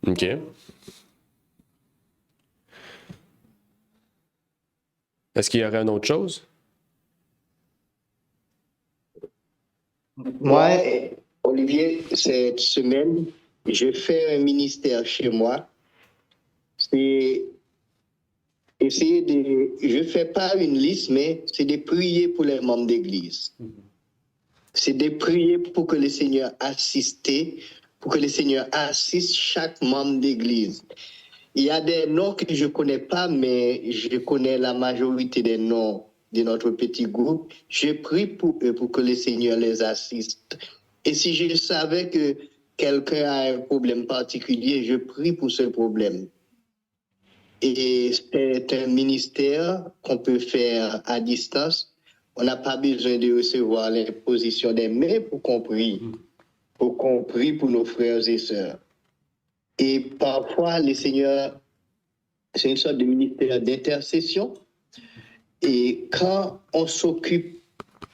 OK. Est-ce qu'il y aurait une autre chose? Moi, Olivier, cette semaine, je fais un ministère chez moi. C'est essayer de... Je ne fais pas une liste, mais c'est de prier pour les membres d'église. C'est de prier pour que le Seigneur assiste, pour que le Seigneur assiste chaque membre d'église. Il y a des noms que je ne connais pas, mais je connais la majorité des noms de notre petit groupe. Je prie pour eux, pour que le Seigneur les assiste. Et si je savais que quelqu'un a un problème particulier, je prie pour ce problème. Et c'est un ministère qu'on peut faire à distance. On n'a pas besoin de recevoir l'imposition des mains pour qu'on prie. Pour qu'on prie pour nos frères et sœurs. Et parfois, le Seigneur, c'est une sorte de ministère d'intercession. Et quand on s'occupe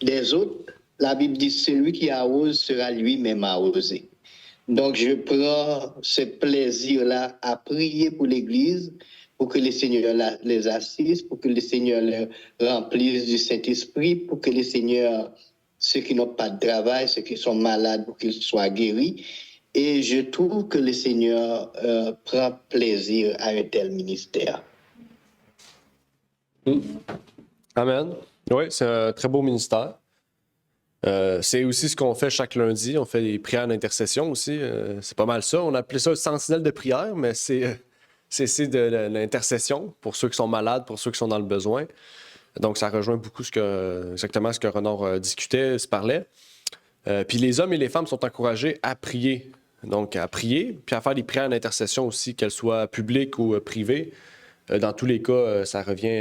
des autres, la Bible dit celui qui arrose sera lui-même arrosé. Donc, je prends ce plaisir-là à prier pour l'Église, pour que le Seigneur les assiste, pour que le Seigneur les remplisse du Saint-Esprit, pour que le Seigneur, ceux qui n'ont pas de travail, ceux qui sont malades, pour qu'ils soient guéris. Et je trouve que le Seigneur prend plaisir à un tel ministère. Amen. Oui, c'est un très beau ministère. C'est aussi ce qu'on fait chaque lundi. On fait des prières d'intercession aussi. C'est pas mal ça. On appelait ça le sentinelle de prière, mais c'est de l'intercession pour ceux qui sont malades, pour ceux qui sont dans le besoin. Donc, ça rejoint beaucoup exactement ce que Renard discutait, se parlait. Puis les hommes et les femmes sont encouragés à prier. Donc, à prier, puis à faire des prières d'intercession aussi, qu'elles soient publiques ou privées. Dans tous les cas, ça revient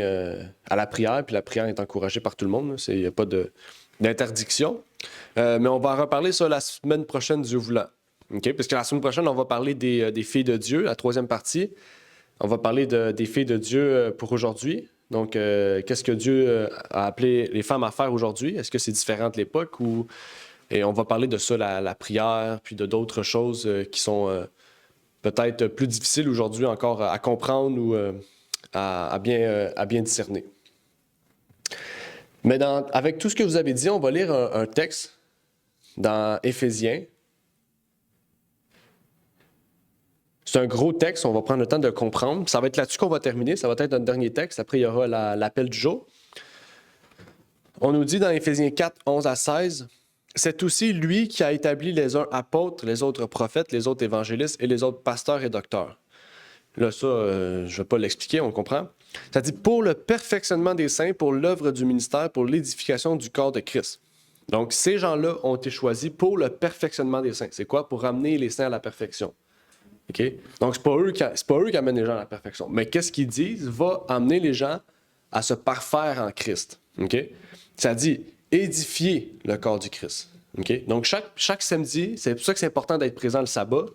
à la prière, puis la prière est encouragée par tout le monde. Il n'y a pas d'interdiction. Mais on va en reparler ça la semaine prochaine, Dieu voulant. Okay? Parce que la semaine prochaine, on va parler des filles de Dieu, la troisième partie. On va parler des filles de Dieu pour aujourd'hui. Donc, qu'est-ce que Dieu a appelé les femmes à faire aujourd'hui? Est-ce que c'est différent de l'époque ou... Et on va parler de ça, la prière, puis d'autres choses qui sont peut-être plus difficiles aujourd'hui encore à comprendre ou à bien discerner. Mais avec tout ce que vous avez dit, on va lire un texte dans Éphésiens. C'est un gros texte, on va prendre le temps de le comprendre. Ça va être là-dessus qu'on va terminer, ça va être notre dernier texte. Après, il y aura l'appel du jour. On nous dit dans Éphésiens 4, 11 à 16... C'est aussi lui qui a établi les uns apôtres, les autres prophètes, les autres évangélistes et les autres pasteurs et docteurs. Là, ça, je ne vais pas l'expliquer, on comprend. Ça dit pour le perfectionnement des saints, pour l'œuvre du ministère, pour l'édification du corps de Christ. Donc, ces gens-là ont été choisis pour le perfectionnement des saints. C'est quoi? Pour amener les saints à la perfection. OK? Donc, ce n'est pas eux qui amènent les gens à la perfection. Mais qu'est-ce qu'ils disent? Va amener les gens à se parfaire en Christ. OK? Ça dit édifier le corps du Christ. Okay? Donc, chaque samedi, c'est pour ça que c'est important d'être présent le sabbat.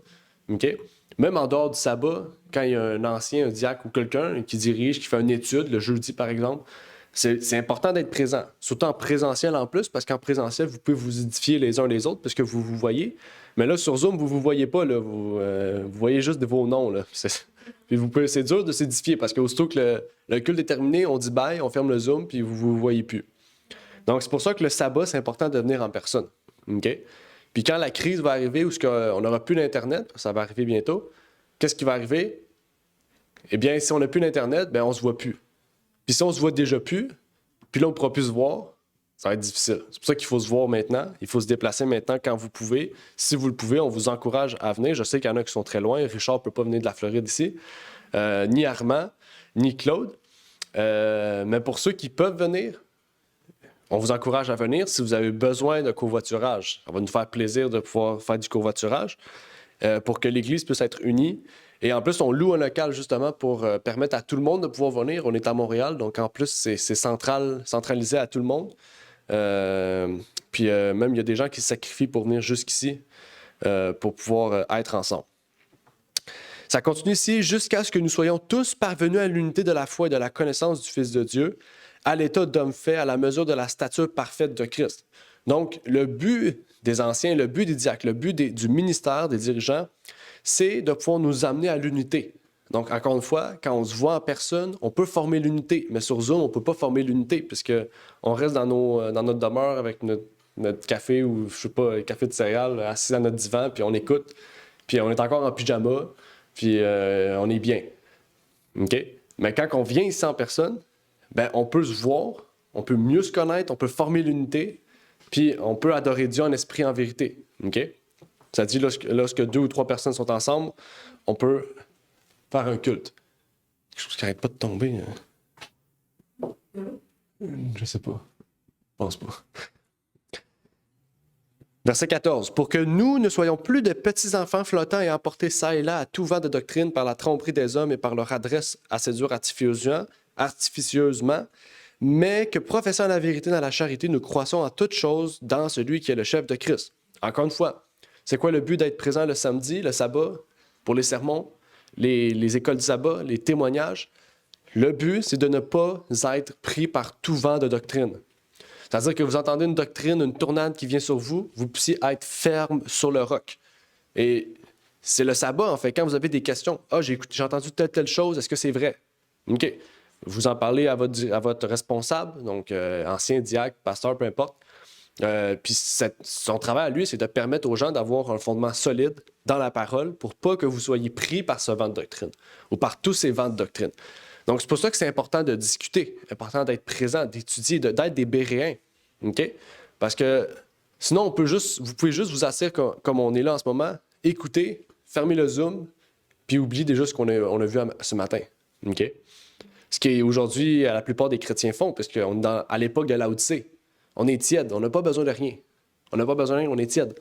Okay? Même en dehors du sabbat, quand il y a un ancien, un diacre ou quelqu'un qui dirige, qui fait une étude, le jeudi par exemple, c'est important d'être présent. Surtout en présentiel en plus, parce qu'en présentiel, vous pouvez vous édifier les uns les autres parce que vous vous voyez. Mais là, sur Zoom, vous ne vous voyez pas. Là, vous voyez juste vos noms. Là. Puis c'est dur de s'édifier parce qu'aussitôt que le culte est terminé, on dit bye, on ferme le Zoom, puis vous ne vous voyez plus. Donc, c'est pour ça que le sabbat, c'est important de venir en personne. Okay? Puis quand la crise va arriver, où on n'aura plus d'Internet, ça va arriver bientôt, qu'est-ce qui va arriver? Eh bien, si on n'a plus d'Internet, on ne se voit plus. Puis si on ne se voit déjà plus, puis là, on ne pourra plus se voir, ça va être difficile. C'est pour ça qu'il faut se voir maintenant. Il faut se déplacer maintenant quand vous pouvez. Si vous le pouvez, on vous encourage à venir. Je sais qu'il y en a qui sont très loin. Richard ne peut pas venir de la Floride ici. Ni Armand, ni Claude. Mais pour ceux qui peuvent venir, on vous encourage à venir si vous avez besoin de covoiturage. Ça va nous faire plaisir de pouvoir faire du covoiturage. pour que l'Église puisse être unie. Et en plus, on loue un local justement pour permettre à tout le monde de pouvoir venir. On est à Montréal, donc en plus, c'est centralisé à tout le monde. Puis même, il y a des gens qui se sacrifient pour venir jusqu'ici pour pouvoir être ensemble. Ça continue ici, jusqu'à ce que nous soyons tous parvenus à l'unité de la foi et de la connaissance du Fils de Dieu, à l'état d'homme fait, à la mesure de la stature parfaite de Christ. Donc, le but des anciens, le but des diacres, le but du ministère, des dirigeants, c'est de pouvoir nous amener à l'unité. Donc, encore une fois, quand on se voit en personne, on peut former l'unité, mais sur Zoom, on ne peut pas former l'unité, puisqu'on reste dans notre demeure avec notre café ou, je sais pas, café de céréales, assis à notre divan, puis on écoute, puis on est encore en pyjama, puis on est bien. OK? Mais quand on vient ici en personne, ben, on peut se voir, on peut mieux se connaître, on peut former l'unité, puis on peut adorer Dieu en esprit et en vérité. OK? Ça dit, lorsque 2 ou 3 personnes sont ensemble, on peut faire un culte. Quelque chose qui n'arrête pas de tomber. Je sais pas. Je pense pas. Verset 14. « Pour que nous ne soyons plus de petits enfants flottants et emportés çà et là à tout vent de doctrine par la tromperie des hommes et par leur adresse à séduire artificieusement, mais que professant la vérité dans la charité, nous croissons en toutes choses dans celui qui est le chef de Christ. » Encore une fois, c'est quoi le but d'être présent le samedi, le sabbat, pour les sermons, les écoles du sabbat, les témoignages? Le but, c'est de ne pas être pris par tout vent de doctrine. C'est-à-dire que vous entendez une doctrine, une tournade qui vient sur vous, vous puissiez être ferme sur le roc. Et c'est le sabbat, en fait, quand vous avez des questions. « Ah, j'ai entendu telle chose, est-ce que c'est vrai? » OK. Vous en parlez à votre responsable, donc ancien diacre, pasteur, peu importe. Puis son travail à lui, c'est de permettre aux gens d'avoir un fondement solide dans la parole pour pas que vous soyez pris par ce vent de doctrine ou par tous ces vents de doctrine. Donc, c'est pour ça que c'est important de discuter, important d'être présent, d'étudier, d'être des béréens. OK? Parce que sinon, vous pouvez juste vous asseoir comme on est là en ce moment, écouter, fermer le Zoom, puis oublier déjà ce qu'on a vu ce matin. OK? Ce qui aujourd'hui, la plupart des chrétiens font, parce qu'on est à l'époque de Laodicée. On est tiède, on n'a pas besoin de rien. On n'a pas besoin de rien, on est tiède.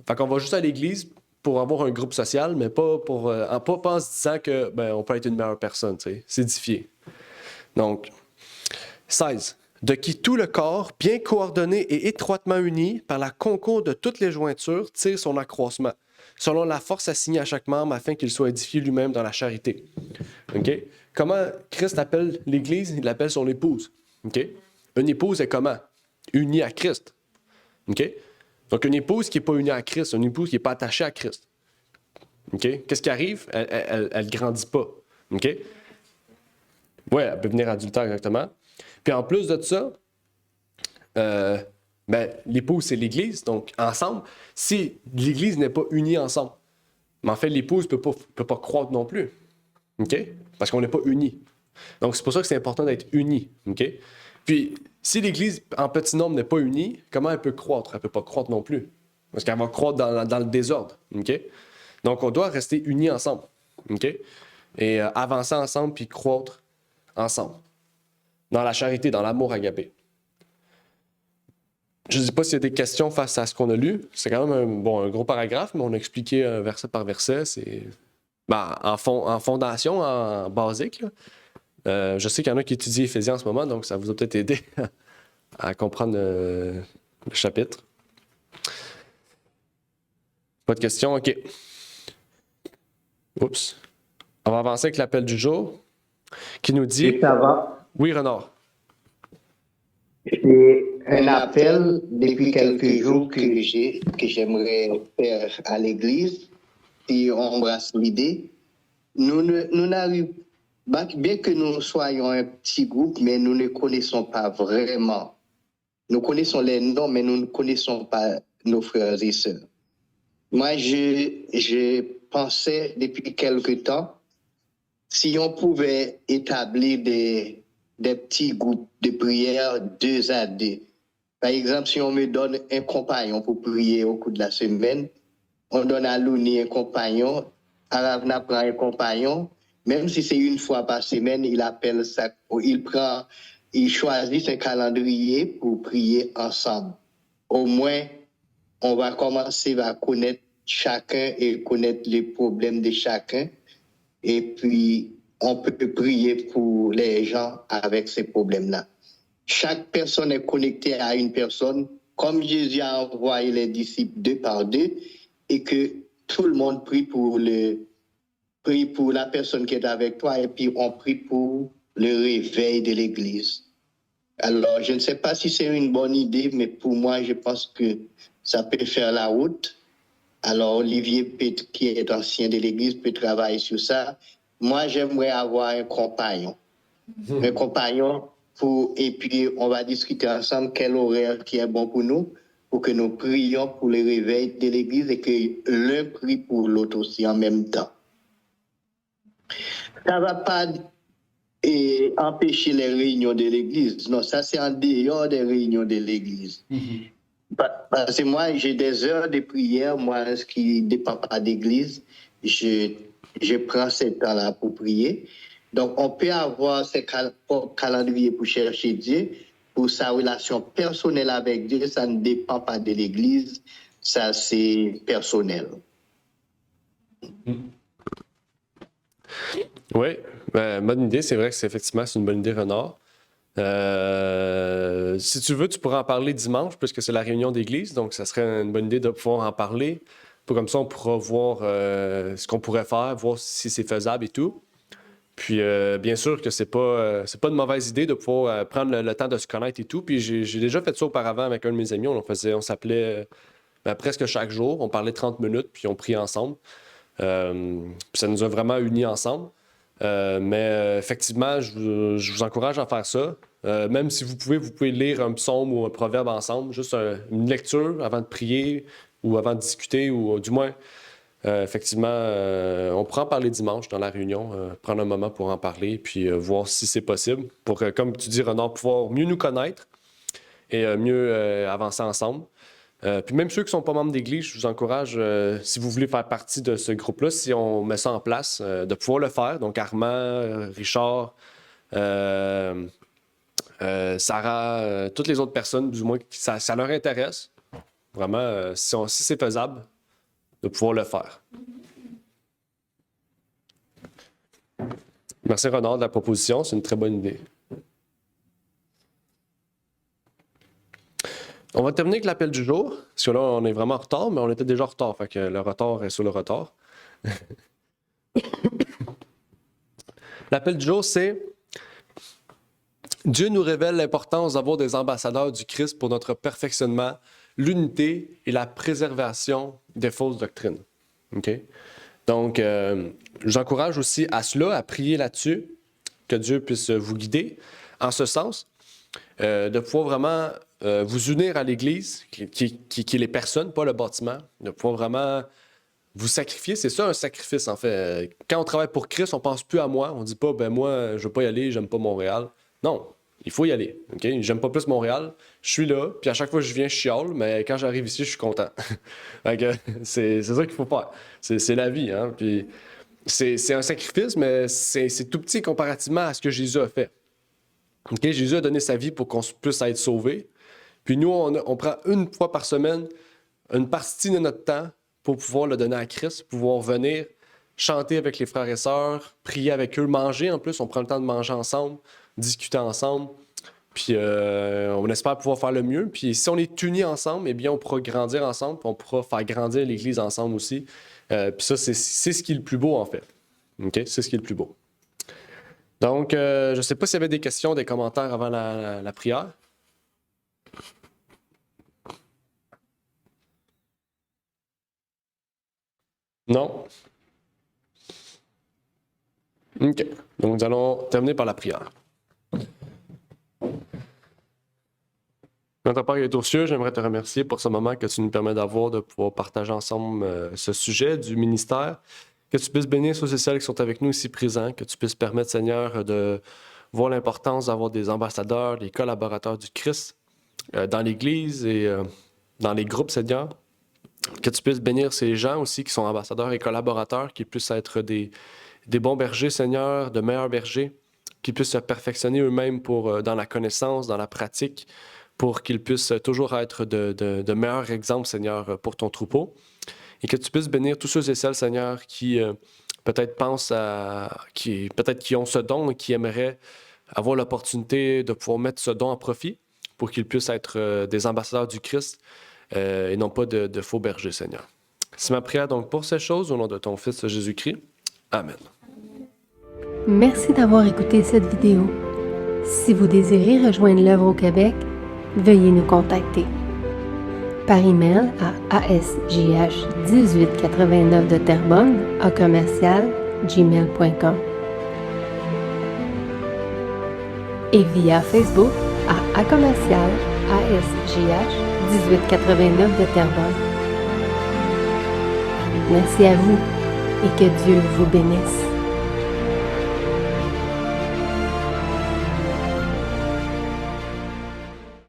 Fait qu'on va juste à l'église pour avoir un groupe social, mais pas en se disant que on peut être une meilleure personne, tu sais, s'édifier. Donc, 16. De qui tout le corps, bien coordonné et étroitement uni par la concours de toutes les jointures, tire son accroissement, selon la force assignée à chaque membre, afin qu'il soit édifié lui-même dans la charité. OK? Comment Christ appelle l'Église? Il l'appelle son épouse. OK? Une épouse est comment? Unie à Christ. OK? Donc, une épouse qui n'est pas unie à Christ, une épouse qui n'est pas attachée à Christ. OK? Qu'est-ce qui arrive? Elle ne grandit pas. OK? Oui, elle peut devenir adultère, exactement. Puis en plus de ça, l'épouse, c'est l'Église. Donc, ensemble, si l'Église n'est pas unie ensemble, mais en fait, l'épouse ne peut pas croître non plus. OK? Parce qu'on n'est pas unis. Donc, c'est pour ça que c'est important d'être unis. OK? Puis, si l'Église en petit nombre n'est pas unie, comment elle peut croître? Elle ne peut pas croître non plus. Parce qu'elle va croître dans le désordre. OK? Donc, on doit rester unis ensemble. OK? Et avancer ensemble puis croître ensemble. Dans la charité, dans l'amour agapé. Je ne sais pas s'il y a des questions face à ce qu'on a lu. C'est quand même un gros paragraphe, mais on a expliqué verset par verset. C'est en fondation, en basique. Là. Je sais qu'il y en a qui étudient Éphésiens en ce moment, donc ça vous a peut-être aidé à comprendre le chapitre. Pas de questions? OK. Oups. On va avancer avec l'appel du jour qui nous dit... Et ça va. Oui, Renard. C'est un appel depuis quelques jours que j'aimerais faire à l'Église, et on embrasse l'idée. Nous n'arrivons pas, bien que nous soyons un petit groupe, mais nous ne connaissons pas vraiment. Nous connaissons les noms, mais nous ne connaissons pas nos frères et sœurs. Moi, je pensais depuis quelque temps, si on pouvait établir des petits groupes de prière 2 à 2. Par exemple, si on me donne un compagnon pour prier au cours de la semaine, on donne à Louni un compagnon, à Ravna prend un compagnon, même si c'est une fois par semaine, il choisit un calendrier pour prier ensemble. Au moins, on va commencer à connaître chacun et connaître les problèmes de chacun. Et puis, on peut prier pour les gens avec ces problèmes-là. Chaque personne est connectée à une personne, comme Jésus a envoyé les disciples 2 par 2, et que tout le monde prie pour la personne qui est avec toi, et puis on prie pour le réveil de l'Église. Alors, je ne sais pas si c'est une bonne idée, mais pour moi, je pense que ça peut faire la route. Alors, Olivier, qui est ancien de l'Église, peut travailler sur ça. Moi, j'aimerais avoir un compagnon. Un compagnon et puis on va discuter ensemble quel horaire qui est bon pour que nous prions pour le réveil de l'Église et que l'un prie pour l'autre aussi en même temps. Ça ne va pas empêcher les réunions de l'Église. Non, ça c'est en dehors des réunions de l'Église. Parce que moi, j'ai des heures de prière, moi, ce qui ne dépend pas d'Église, je prends ce temps-là pour prier. Donc, on peut avoir ce calendrier pour chercher Dieu, pour sa relation personnelle avec Dieu. Ça ne dépend pas de l'Église, ça c'est personnel. Oui, bonne idée. C'est vrai que c'est une bonne idée, Renard. Si tu veux, tu pourras en parler dimanche, puisque c'est la réunion d'église, donc ça serait une bonne idée de pouvoir en parler. Comme ça, on pourra voir ce qu'on pourrait faire, voir si c'est faisable et tout. Puis, bien sûr que c'est pas une mauvaise idée de pouvoir prendre le temps de se connaître et tout. Puis, j'ai déjà fait ça auparavant avec un de mes amis. On s'appelait presque chaque jour. On parlait 30 minutes, puis on priait ensemble. Puis ça nous a vraiment unis ensemble. Mais effectivement, je vous encourage à faire ça. Même si vous pouvez lire un psaume ou un proverbe ensemble, juste une lecture avant de prier ou avant de discuter, ou du moins, effectivement, on pourra en parler dimanche dans la réunion, prendre un moment pour en parler, puis voir si c'est possible, pour, comme tu dis, Renard, pouvoir mieux nous connaître et mieux avancer ensemble. Puis même ceux qui ne sont pas membres d'église, je vous encourage, si vous voulez faire partie de ce groupe-là, si on met ça en place, de pouvoir le faire. Donc Armand, Richard, Sarah, toutes les autres personnes, du moins, ça leur intéresse. Vraiment, si c'est faisable, de pouvoir le faire. Merci Renard de la proposition, c'est une très bonne idée. On va terminer avec l'appel du jour, parce que là, on est vraiment en retard, mais on était déjà en retard, fait que le retard est sur le retard. L'appel du jour, c'est « Dieu nous révèle l'importance d'avoir des ambassadeurs du Christ pour notre perfectionnement, l'unité et la préservation des fausses doctrines. » Okay? Donc, je vous encourage aussi à cela, à prier là-dessus, que Dieu puisse vous guider en ce sens, de pouvoir vraiment vous unir à l'Église, qui est les personnes, pas le bâtiment, de pouvoir vraiment vous sacrifier. C'est ça un sacrifice, en fait. Quand on travaille pour Christ, on pense plus à moi. On dit pas, ben moi, je veux pas y aller, j'aime pas Montréal. Non, il faut y aller. Okay? J'aime pas plus Montréal. Je suis là, puis à chaque fois que je viens, je chiale, mais quand j'arrive ici, je suis content. C'est ça qu'il faut faire. C'est la vie, hein. Puis c'est un sacrifice, mais c'est tout petit comparativement à ce que Jésus a fait. Okay? Jésus a donné sa vie pour qu'on puisse être sauvé. Puis nous, on prend une fois par semaine une partie de notre temps pour pouvoir le donner à Christ, pouvoir venir chanter avec les frères et sœurs, prier avec eux, manger en plus. On prend le temps de manger ensemble, discuter ensemble. Puis on espère pouvoir faire le mieux. Puis si on est unis ensemble, eh bien, on pourra grandir ensemble, puis on pourra faire grandir l'Église ensemble aussi. Puis ça, c'est ce qui est le plus beau, en fait. Okay? C'est ce qui est le plus beau. Donc, je ne sais pas s'il y avait des questions, des commentaires avant la prière. Non? OK. Donc, nous allons terminer par la prière. Notre Père qui est aux cieux, j'aimerais te remercier pour ce moment que tu nous permets d'avoir, de pouvoir partager ensemble ce sujet du ministère. Que tu puisses bénir ceux et celles qui sont avec nous ici présents, que tu puisses permettre, Seigneur, de voir l'importance d'avoir des ambassadeurs, des collaborateurs du Christ dans l'Église et dans les groupes, Seigneur. Que tu puisses bénir ces gens aussi qui sont ambassadeurs et collaborateurs, qui puissent être des bons bergers, Seigneur, de meilleurs bergers, qui puissent se perfectionner eux-mêmes dans la connaissance, dans la pratique, pour qu'ils puissent toujours être de meilleurs exemples, Seigneur, pour ton troupeau. et que tu puisses bénir tous ceux et celles, Seigneur, qui peut-être qui ont ce don et qui aimeraient avoir l'opportunité de pouvoir mettre ce don en profit pour qu'ils puissent être des ambassadeurs du Christ et non pas de faux bergers, Seigneur. C'est ma prière donc pour ces choses au nom de ton Fils Jésus-Christ. Amen. Merci d'avoir écouté cette vidéo. Si vous désirez rejoindre l'œuvre au Québec, veuillez nous contacter par email à asjh1889 de Terrebonne @gmail.com et via Facebook à @asjh1889 de Terrebonne. Merci à vous et que Dieu vous bénisse.